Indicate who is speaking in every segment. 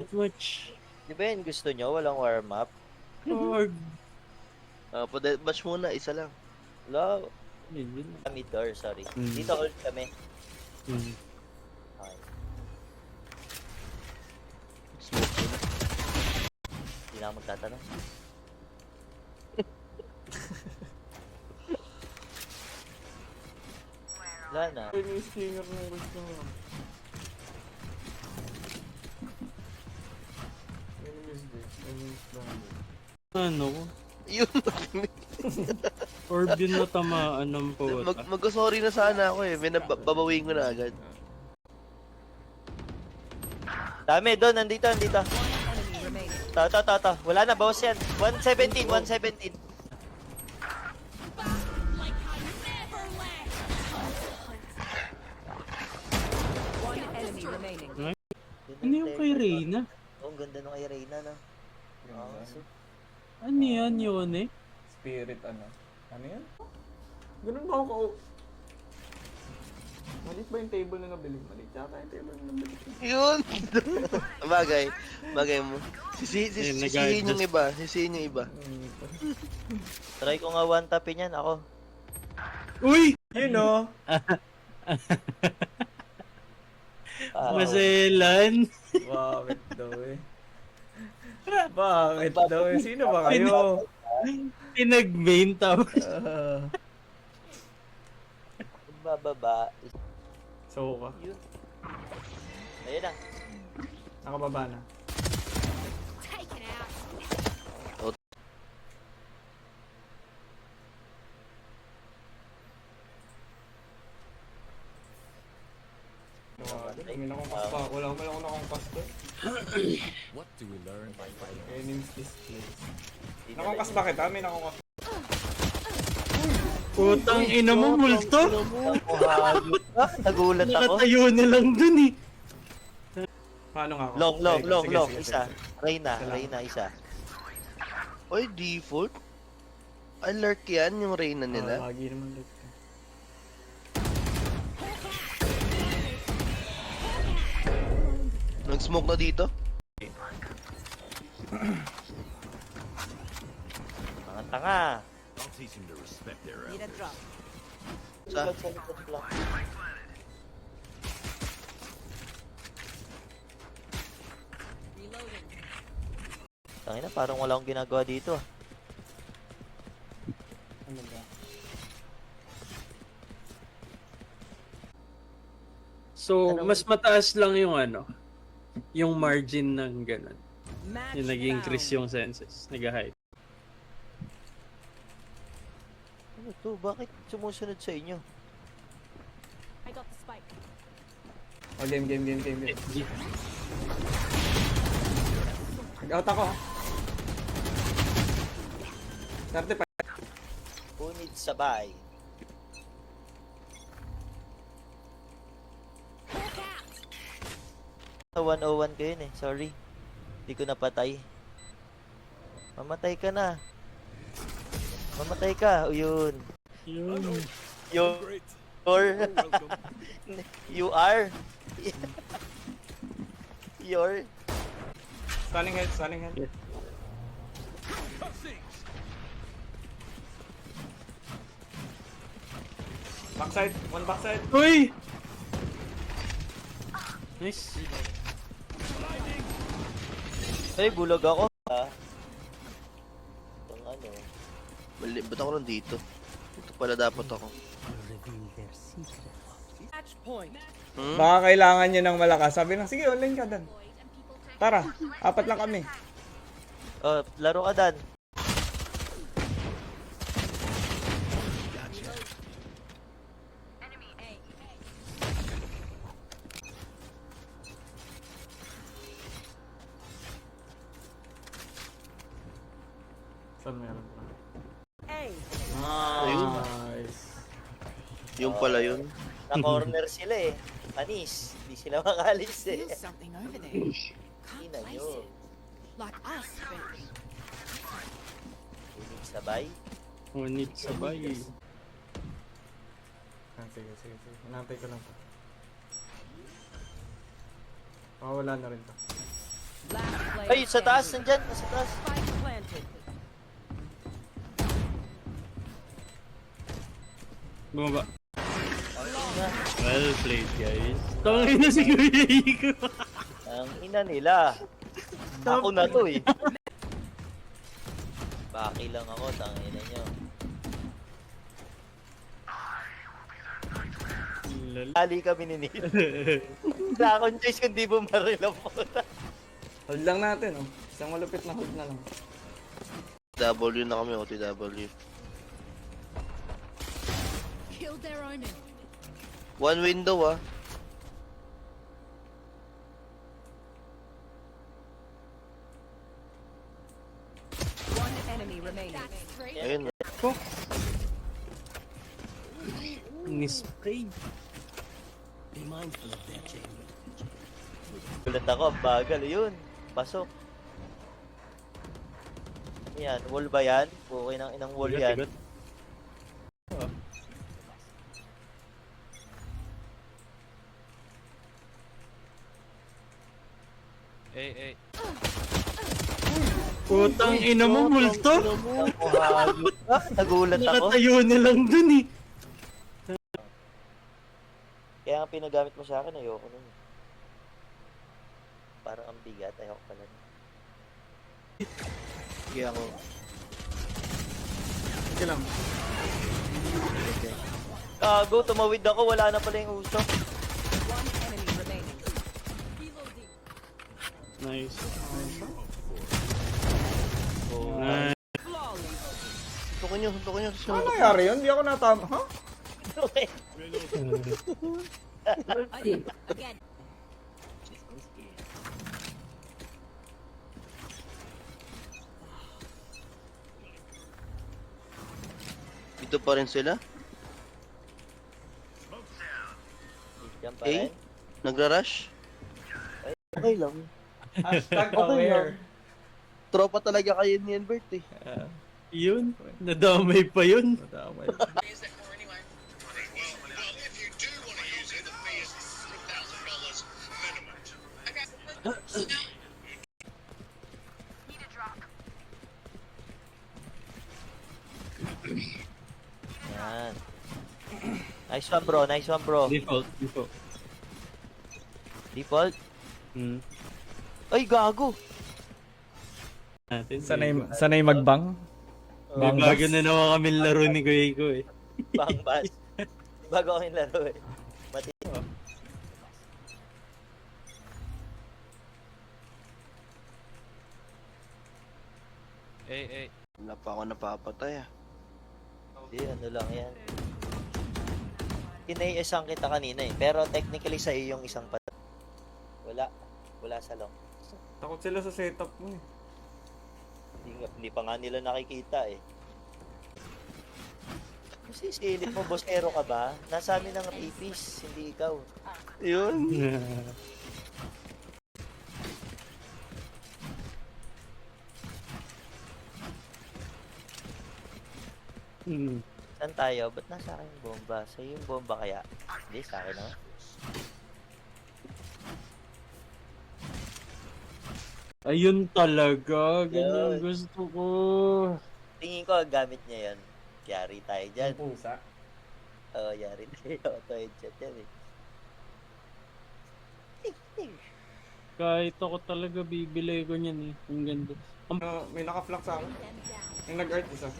Speaker 1: Not much.
Speaker 2: Di ba yun gusto nyo? Walang warm-up?
Speaker 1: Org.
Speaker 3: Batch muna, isa lang.
Speaker 2: Wala.
Speaker 1: Yun.
Speaker 2: Mid door, sorry.
Speaker 1: Mm.
Speaker 2: Dito hold kami.
Speaker 1: Mm.
Speaker 2: Okay.
Speaker 3: Smoke yun.
Speaker 2: Hindi na ako magtatanong. Wala na.
Speaker 4: Yung stinger ng gusto mo. Enemies this, enemies landed.
Speaker 1: Ano?
Speaker 3: Yun.
Speaker 1: Orb yun na tamaan ng puwata.
Speaker 3: Mag-sorry na sana ako eh. Babawin ko na agad.
Speaker 2: Dami, doon, nandito. To. Wala na, bawas yan. 117.
Speaker 5: One enemy remaining.
Speaker 1: Ano yung kay Reyna?
Speaker 2: Oh, ang ganda nung kay Reyna, no? Oh, so,
Speaker 1: Ano yan yun eh?
Speaker 4: Spirit ano? Ano yan? Ganun ba ako Malit ba yung table na nabili? Malit yata yung table na nabili.
Speaker 3: Yun! Bagay mo. Sisihin yung iba.
Speaker 2: try ko nga one tapin yan, ako.
Speaker 1: Uy!
Speaker 4: You know!
Speaker 1: Maselan!
Speaker 4: Bakit daw eh? Bakit daw eh? Sino ba kayo?
Speaker 1: Pinag-main tapos.
Speaker 2: Bababa.
Speaker 4: So ka.
Speaker 2: Yun. Ayun na.
Speaker 4: Nakababa na. May nakongkas pa. Wala akong nakongkas to.
Speaker 6: What do we learn by fighting?
Speaker 4: Enemies displays. Nakongkas ba kita? May nakongkas.
Speaker 1: Putang ina mo, multo!
Speaker 2: Nagulat ako.
Speaker 1: Nakatayo na lang dun eh.
Speaker 4: Paano nga ako?
Speaker 2: Long.
Speaker 4: Sige.
Speaker 2: Isa. Reyna, isa.
Speaker 3: Oy, default? Alert yan yung Reyna nila.
Speaker 4: Lagi naman like.
Speaker 3: Nag-smoke na dito?
Speaker 2: Mga tanga.
Speaker 6: I'll teach him to respect their
Speaker 5: Need a drop.
Speaker 3: Sa?
Speaker 2: Sa likod lang.
Speaker 5: Reloading.
Speaker 2: Tangina, parang wala akong ginagawa dito.
Speaker 4: Ano ba?
Speaker 1: So, mas mataas lang yung ano, yung margin ng ganun.
Speaker 5: Match
Speaker 1: Yung nag-increase
Speaker 5: found.
Speaker 1: yung senses, nag-hype.
Speaker 2: Ano to? Bakit sumusunod sa inyo?
Speaker 5: I got the spike.
Speaker 4: Oh, game. Nag-out ako. 35.
Speaker 2: Punit sabay. Sa 101 ko yun eh. Sorry. Hindi ko napatay. Mamatay ka na. O yun.
Speaker 1: Yun.
Speaker 2: You're... you are... You're...
Speaker 4: Stunning head. Backside. One backside.
Speaker 1: Uy! Nice.
Speaker 2: Ay, bulog ako. Itong ano.
Speaker 3: Ba't ako nandito? Ito pala dapat ako.
Speaker 5: Match point.
Speaker 4: Baka kailangan nyo ng malakas. Sabi lang, sige, online ka Dan. Tara, 4 lang kami.
Speaker 2: Oh, laro ka, Dan.
Speaker 4: Saan meron pa?
Speaker 5: A.
Speaker 4: Nice.
Speaker 3: Yung pala yun.
Speaker 2: Na-corner sila eh. Panis. Hindi sila makalis eh.
Speaker 5: There's something over there.
Speaker 2: Ina nyo.
Speaker 5: Like us, but
Speaker 2: Punit sabay.
Speaker 1: Ngunit sabay.
Speaker 4: Sige. Hinantay ko lang to. Wala na rin to.
Speaker 5: Last player
Speaker 2: Ay, sa taas,
Speaker 5: standing.
Speaker 2: nandyan. Sa taas.
Speaker 5: Spike planted.
Speaker 1: Bumaba.
Speaker 2: Na.
Speaker 1: Well played, guys. Tangin na si Kuya Iko.
Speaker 2: Ang ina nila. Ako na to eh. Baki lang ako, tangina nyo. Ali kami ni Neil. Wala akong choice kundi bumaril ang puta.
Speaker 4: Hold lang natin, oh. Isang malupit na hold na lang.
Speaker 3: W na kami, OTW.
Speaker 5: Killed their omen.
Speaker 3: One window ah.
Speaker 5: One enemy remaining.
Speaker 3: Ayun.
Speaker 1: Ni-spray.
Speaker 2: Gulat ako, ang bagal. Yun, pasok. Ano yan? Wall ba yan? Okay ng inang wall yan.
Speaker 1: Putang ina mo, multo.
Speaker 2: Ako, hayop ka. Nagulat ako.
Speaker 1: Nakatayo na lang dun eh.
Speaker 2: Kaya nga pinagamit mo sa akin, ayoko nun. Parang ang bigat, ayoko pala.
Speaker 3: Sige ako.
Speaker 4: Sige lang.
Speaker 2: Gago, tumawid ako, wala na pala yung usok.
Speaker 5: One enemy remaining.
Speaker 1: Nice.
Speaker 2: Oh,
Speaker 1: Nice.
Speaker 5: Flawless.
Speaker 3: Suntukin nyo.
Speaker 4: Ano nangyari yun? Hindi ako natama. Ha?
Speaker 2: okay.
Speaker 5: Again.
Speaker 3: Dito pa rin sila.
Speaker 2: Diyan pa
Speaker 3: Eh?
Speaker 2: rin.
Speaker 3: Nagra-rush. Okay lang.
Speaker 4: Hashtag
Speaker 3: Okay
Speaker 4: aware.
Speaker 3: Tropa talaga kayo ni Albert eh.
Speaker 1: Yun. Nadamay pa yun.
Speaker 4: Madamay.
Speaker 2: Yan. Nice one bro, nice one bro.
Speaker 1: Default.
Speaker 2: Default.
Speaker 1: Hmm.
Speaker 2: Ay, gago.
Speaker 1: Natin.
Speaker 4: Sanay magbang?
Speaker 1: May
Speaker 4: Bang
Speaker 1: bago
Speaker 4: bus?
Speaker 1: na naman kami laro ni Kuya Iko eh.
Speaker 2: Bang bas. Bago ako yung laro eh. Mati.
Speaker 3: Wala pa ako napapatay ah.
Speaker 2: Hindi, ano lang yan. Kinay-isang kita kanina eh. Pero technically sa iyo yung isang pat. Wala. Wala sa long.
Speaker 4: Takot sila sa setup mo eh.
Speaker 2: Hindi pa nga nila nakikita eh. Kasi silip mo, bossero ka ba? Nasa amin ang tipis, hindi ikaw.
Speaker 3: Yun.
Speaker 1: Hmm.
Speaker 2: Saan tayo? Ba't nasa akin yung bomba? Sa yung bomba kaya? Hindi, sa akin naman.
Speaker 1: Ayun talaga. Ganyan
Speaker 2: Yun.
Speaker 1: gusto ko.
Speaker 2: Tingin ko, gamit niya yan. Yari tayo dyan.
Speaker 4: Pusa.
Speaker 2: Oo, yari tayo. Auto headshot yan eh.
Speaker 1: Kahit ako talaga bibili ko niyan eh. Ang ganda.
Speaker 4: May naka-flank sa akin. Yung nag-art isa.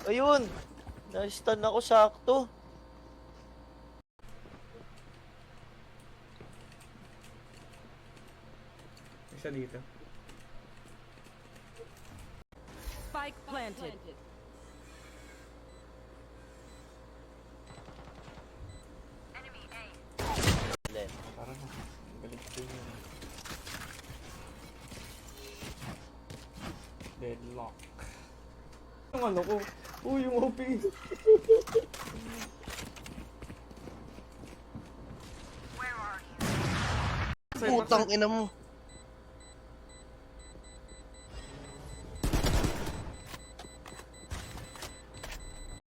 Speaker 2: Ayun! Na-stun ako sakto.
Speaker 4: Isa dito.
Speaker 5: Spike planted.
Speaker 2: Len.
Speaker 4: Parang balik ko yun. Deadlock. Yung ano ko? Yung OP.
Speaker 3: Putang ina mo.